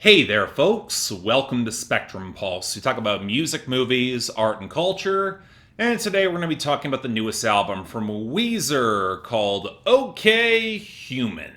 Hey there, folks. Welcome to Spectrum Pulse. We talk about music, movies, art, and culture. And today we're going to be talking about the newest album from Weezer called OK Human.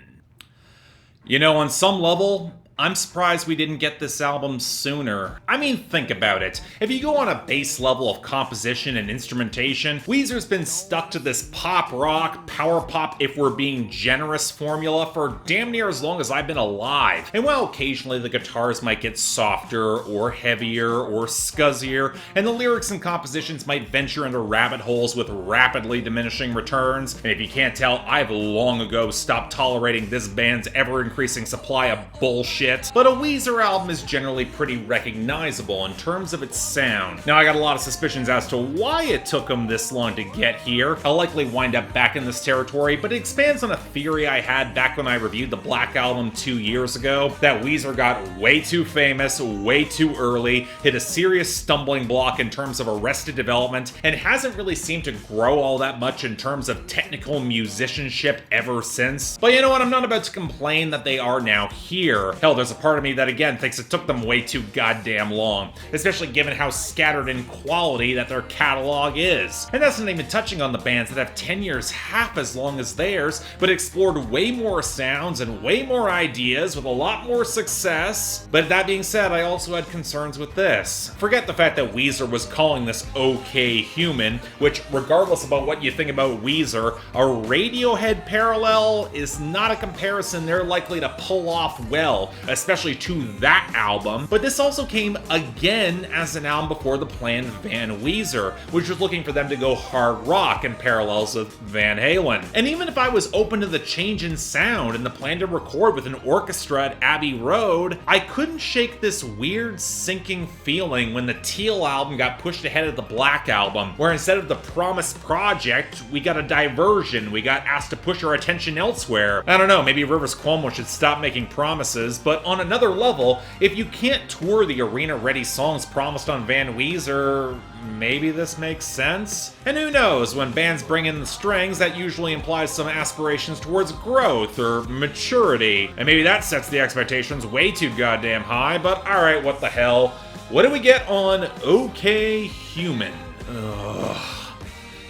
You know, on some level, I'm surprised we didn't get this album sooner. I mean, think about it. If you go on a base level of composition and instrumentation, Weezer's been stuck to this pop rock, power pop if we're being generous formula for damn near as long as I've been alive. And while occasionally the guitars might get softer or heavier or scuzzier, and the lyrics and compositions might venture into rabbit holes with rapidly diminishing returns, and if you can't tell, I've long ago stopped tolerating this band's ever-increasing supply of bullshit. But a Weezer album is generally pretty recognizable in terms of its sound. Now, I got a lot of suspicions as to why it took them this long to get here. I'll likely wind up back in this territory, but it expands on a theory I had back when I reviewed the Black Album 2 years ago, that Weezer got way too famous, way too early, hit a serious stumbling block in terms of arrested development, and hasn't really seemed to grow all that much in terms of technical musicianship ever since. But you know what, I'm not about to complain that they are now here. Hell, there's a part of me that again thinks it took them way too goddamn long, especially given how scattered in quality that their catalog is. And that's not even touching on the bands that have tenures half as long as theirs, but explored way more sounds and way more ideas with a lot more success. But that being said, I also had concerns with this. Forget the fact that Weezer was calling this OK Human, which, regardless about what you think about Weezer, a Radiohead parallel is not a comparison they're likely to pull off well, especially to that album. But this also came again as an album before the planned Van Weezer, which was looking for them to go hard rock in parallels with Van Halen. And even if I was open to the change in sound and the plan to record with an orchestra at Abbey Road, I couldn't shake this weird sinking feeling when the Teal album got pushed ahead of the Black album, where instead of the promised project, we got a diversion. We got asked to push our attention elsewhere. I don't know, maybe Rivers Cuomo should stop making promises, but on another level, if you can't tour the arena-ready songs promised on Van Weezer, maybe this makes sense? And who knows, when bands bring in the strings, that usually implies some aspirations towards growth or maturity. And maybe that sets the expectations way too goddamn high, but alright, what the hell. What do we get on OK Human? Ugh.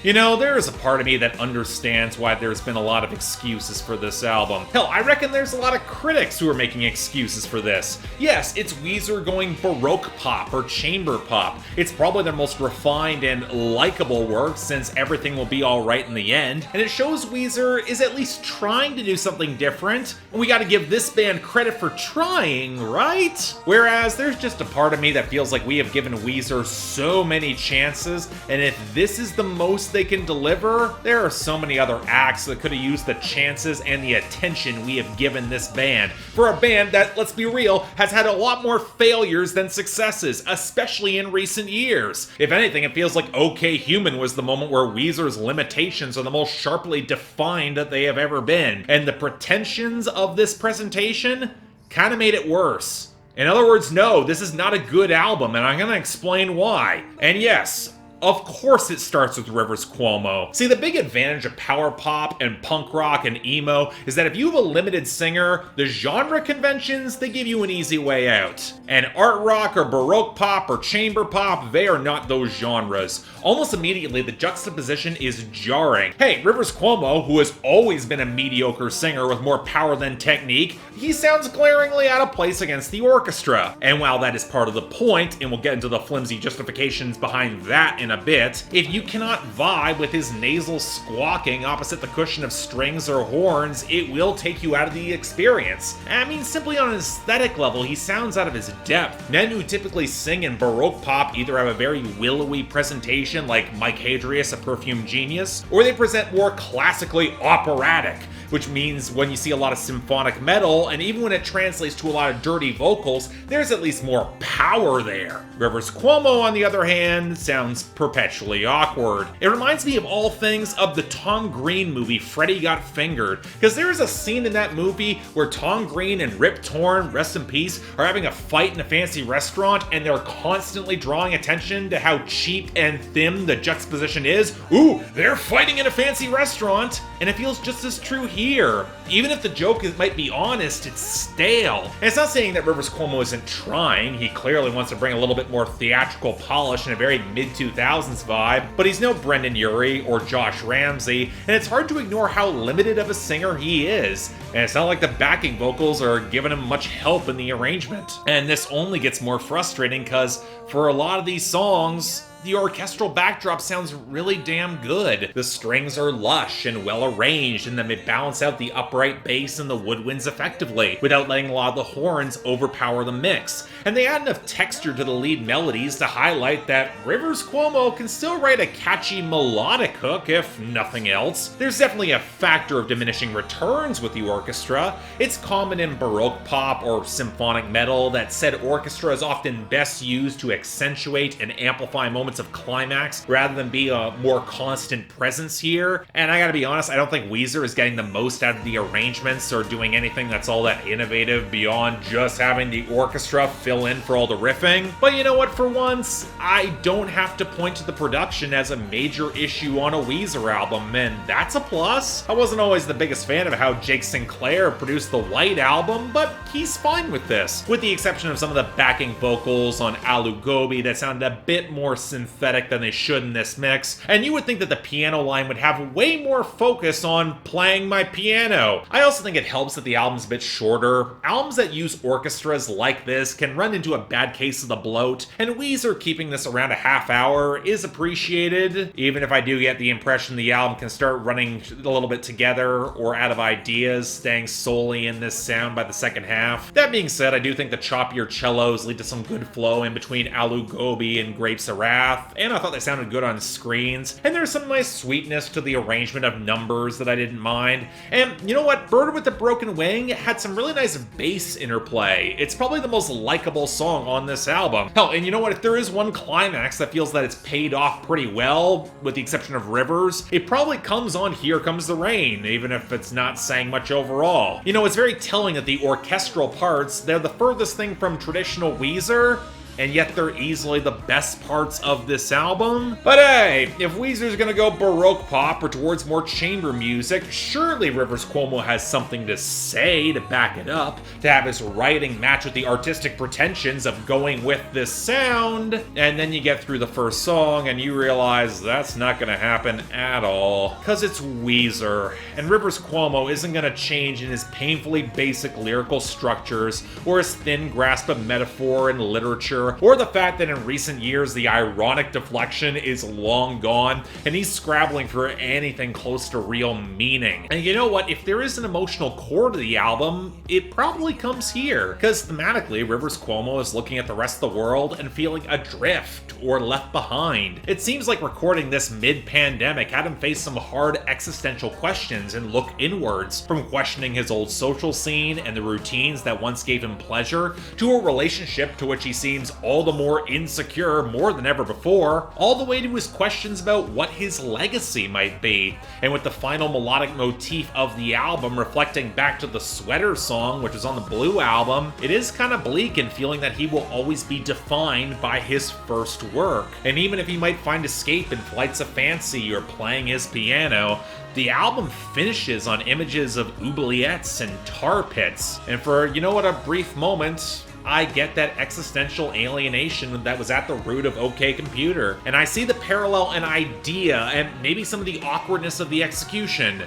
You know, there is a part of me that understands why there's been a lot of excuses for this album. Hell, I reckon there's a lot of critics who are making excuses for this. Yes, it's Weezer going baroque pop or chamber pop. It's probably their most refined and likable work, since everything will be alright in the end, and it shows Weezer is at least trying to do something different, and we gotta give this band credit for trying, right? Whereas there's just a part of me that feels like we have given Weezer so many chances, and if this is the most they can deliver, there are so many other acts that could have used the chances and the attention we have given this band. For a band that, let's be real, has had a lot more failures than successes, especially in recent years. If anything, it feels like OK Human was the moment where Weezer's limitations are the most sharply defined that they have ever been, and the pretensions of this presentation kind of made it worse. In other words, no, this is not a good album, and I'm gonna explain why. And yes, of course it starts with Rivers Cuomo. See, the big advantage of power pop and punk rock and emo is that if you have a limited singer, the genre conventions, they give you an easy way out. And art rock or baroque pop or chamber pop, they are not those genres. Almost immediately, the juxtaposition is jarring. Hey, Rivers Cuomo, who has always been a mediocre singer with more power than technique, he sounds glaringly out of place against the orchestra. And while that is part of the point, and we'll get into the flimsy justifications behind that in a bit, if you cannot vibe with his nasal squawking opposite the cushion of strings or horns, it will take you out of the experience. I mean, simply on an aesthetic level, he sounds out of his depth. Men who typically sing in baroque pop either have a very willowy presentation like Mike Hadrius, a Perfume Genius, or they present more classically operatic, which means when you see a lot of symphonic metal, and even when it translates to a lot of dirty vocals, there's at least more power there. Rivers Cuomo, on the other hand, sounds perpetually awkward. It reminds me of all things of the Tom Green movie Freddy Got Fingered, because there is a scene in that movie where Tom Green and Rip Torn, rest in peace, are having a fight in a fancy restaurant, and they're constantly drawing attention to how cheap and thin the juxtaposition is. Ooh, they're fighting in a fancy restaurant! and it feels just as true here. Even if the joke might be honest, it's stale. And it's not saying that Rivers Cuomo isn't trying. He clearly wants to bring a little bit more theatrical polish and a very mid-2000s vibe, but he's no Brendan Urie or Josh Ramsey, and it's hard to ignore how limited of a singer he is. And it's not like the backing vocals are giving him much help in the arrangement. And this only gets more frustrating because for a lot of these songs, the orchestral backdrop sounds really damn good. The strings are lush and well arranged, and then they balance out the upright bass and the woodwinds effectively, without letting a lot of the horns overpower the mix. And they add enough texture to the lead melodies to highlight that Rivers Cuomo can still write a catchy melodic hook, if nothing else. There's definitely a factor of diminishing returns with the orchestra. It's common in baroque pop or symphonic metal that said orchestra is often best used to accentuate and amplify moments of climax rather than be a more constant presence here. And I gotta be honest, I don't think Weezer is getting the most out of the arrangements or doing anything that's all that innovative beyond just having the orchestra fill in for all the riffing. But you know what, for once, I don't have to point to the production as a major issue on a Weezer album, and that's a plus. I wasn't always the biggest fan of how Jake Sinclair produced the White Album, but he's fine with this, with the exception of some of the backing vocals on Alu Gobi that sounded a bit more synthetic than they should in this mix, and you would think that the piano line would have way more focus on playing my piano. I also think it helps that the album's a bit shorter. Albums that use orchestras like this can run into a bad case of the bloat, and Weezer keeping this around a half hour is appreciated, even if I do get the impression the album can start running a little bit together or out of ideas, staying solely in this sound by the second half. That being said, I do think the choppier cellos lead to some good flow in between Alu Gobi and Grapes of Wrath, and I thought they sounded good on screens, and there's some nice sweetness to the arrangement of numbers that I didn't mind. And you know what? Bird with the Broken Wing had some really nice bass interplay. It's probably the most likable song on this album. Hell, and you know what? If there is one climax that feels that it's paid off pretty well, with the exception of Rivers, it probably comes on Here Comes the Rain, even if it's not saying much overall. You know, it's very telling that the orchestral parts, they're the furthest thing from traditional Weezer, and yet they're easily the best parts of this album. But hey, if Weezer's gonna go baroque pop or towards more chamber music, surely Rivers Cuomo has something to say to back it up, to have his writing match with the artistic pretensions of going with this sound. And then you get through the first song and you realize that's not gonna happen at all, cause it's Weezer, and Rivers Cuomo isn't gonna change in his painfully basic lyrical structures, or his thin grasp of metaphor and literature, or the fact that in recent years the ironic deflection is long gone and he's scrabbling for anything close to real meaning. And you know what? If there is an emotional core to the album, it probably comes here, because thematically Rivers Cuomo is looking at the rest of the world and feeling adrift or left behind. It seems like recording this mid-pandemic had him face some hard existential questions and look inwards, from questioning his old social scene and the routines that once gave him pleasure, to a relationship to which he seems all the more insecure more than ever before, all the way to his questions about what his legacy might be. And with the final melodic motif of the album reflecting back to the Sweater song, which is on the Blue album, it is kind of bleak in feeling that he will always be defined by his first work. And even if he might find escape in Flights of Fancy or playing his piano, the album finishes on images of oubliettes and tar pits. And for, you know what, a brief moment, I get that existential alienation that was at the root of OK Computer, and I see the parallel and idea and maybe some of the awkwardness of the execution,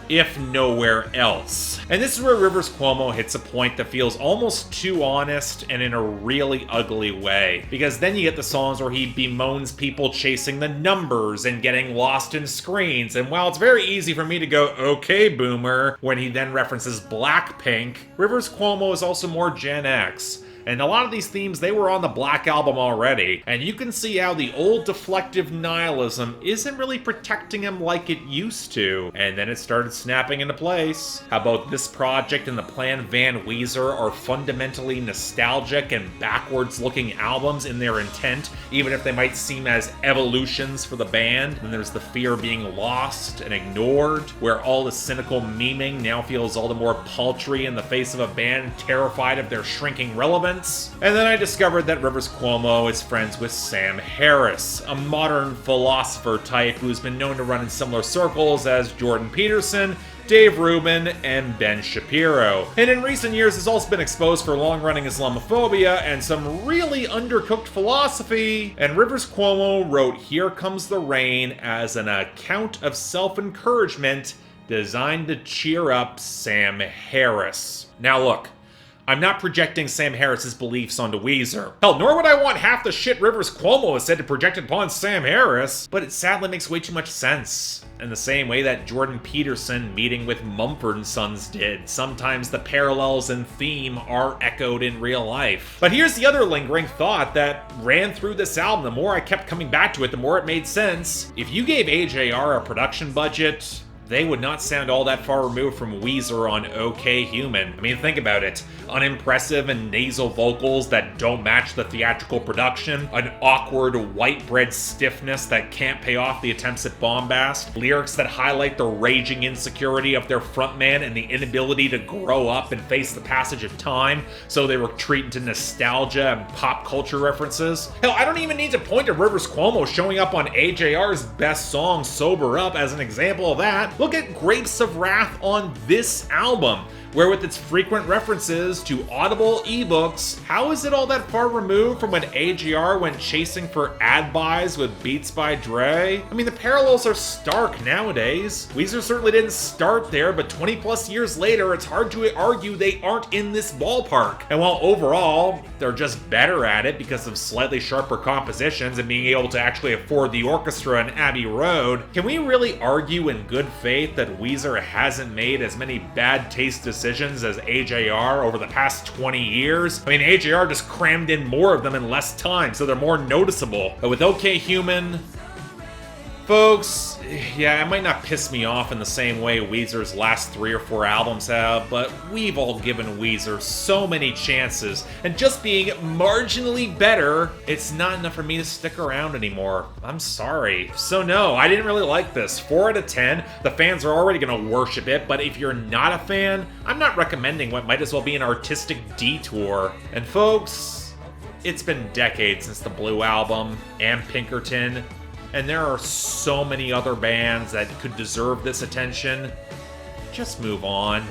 if nowhere else. And this is where Rivers Cuomo hits a point that feels almost too honest and in a really ugly way. Because then you get the songs where he bemoans people chasing the numbers and getting lost in screens, and while it's very easy for me to go, okay boomer, when he then references Blackpink, Rivers Cuomo is also more Gen X. And a lot of these themes, they were on the Black Album already, and you can see how the old deflective nihilism isn't really protecting him like it used to. And then it started snapping into place. How both this project and the Plan Van Weezer are fundamentally nostalgic and backwards-looking albums in their intent, even if they might seem as evolutions for the band. And there's the fear of being lost and ignored, where all the cynical memeing now feels all the more paltry in the face of a band terrified of their shrinking relevance. months. And then I discovered that Rivers Cuomo is friends with Sam Harris, a modern philosopher type who's been known to run in similar circles as Jordan Peterson, Dave Rubin, and Ben Shapiro. And in recent years has also been exposed for long-running Islamophobia and some really undercooked philosophy. And Rivers Cuomo wrote Here Comes the Rain as an account of self-encouragement designed to cheer up Sam Harris. Now look, I'm not projecting Sam Harris's beliefs onto Weezer. Hell, nor would I want half the shit Rivers Cuomo has said to project upon Sam Harris, but it sadly makes way too much sense. In the same way that Jordan Peterson meeting with Mumford & Sons did. Sometimes the parallels and theme are echoed in real life. But here's the other lingering thought that ran through this album. The more I kept coming back to it, the more it made sense. If you gave AJR a production budget, they would not sound all that far removed from Weezer on OK Human. I mean, think about it. Unimpressive and nasal vocals that don't match the theatrical production, an awkward white bread stiffness that can't pay off the attempts at bombast, lyrics that highlight the raging insecurity of their frontman and the inability to grow up and face the passage of time, so they retreat into nostalgia and pop culture references. Hell, I don't even need to point to Rivers Cuomo showing up on AJR's best song, Sober Up, as an example of that. Look at Grapes of Wrath on this album, where with its frequent references to Audible ebooks, how is it all that far removed from when AJR went chasing for ad buys with Beats by Dre? I mean, the parallels are stark nowadays. Weezer certainly didn't start there, but 20 plus years later, it's hard to argue they aren't in this ballpark. And while overall, they're just better at it because of slightly sharper compositions and being able to actually afford the orchestra in Abbey Road, can we really argue in good faith that Weezer hasn't made as many bad taste decisions as AJR over the past 20 years? I mean, AJR just crammed in more of them in less time, so they're more noticeable. But with OK Human, folks, yeah, it might not piss me off in the same way Weezer's last 3 or 4 albums have, but we've all given Weezer so many chances, and just being marginally better, it's not enough for me to stick around anymore. I'm sorry. So no, I didn't really like this. 4 out of 10. The fans are already gonna worship it, but if you're not a fan, I'm not recommending what might as well be an artistic detour. And folks, it's been decades since the Blue Album and Pinkerton, and there are so many other bands that could deserve this attention. Just move on,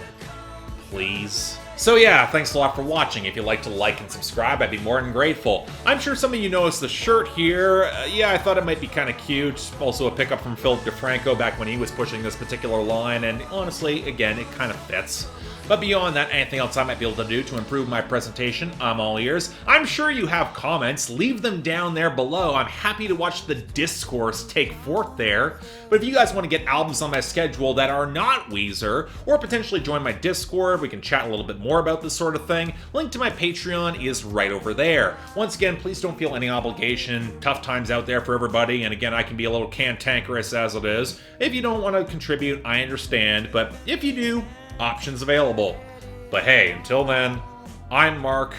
please. So yeah, thanks a lot for watching. If you'd like to like and subscribe, I'd be more than grateful. I'm sure some of you noticed the shirt here. Yeah, I thought it might be kind of cute. Also a pickup from Philip DeFranco back when he was pushing this particular line, and honestly, again, it kind of fits. But beyond that, anything else I might be able to do to improve my presentation, I'm all ears. I'm sure you have comments. Leave them down there below. I'm happy to watch the discourse take forth there. But if you guys want to get albums on my schedule that are not Weezer, or potentially join my Discord, we can chat a little bit more about this sort of thing, link to my Patreon is right over there. Once again, please don't feel any obligation. Tough times out there for everybody, and again, I can be a little cantankerous as it is. If you don't want to contribute, I understand, but if you do, options available. But hey, until then, I'm Mark,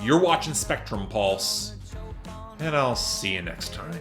you're watching Spectrum Pulse, and I'll see you next time.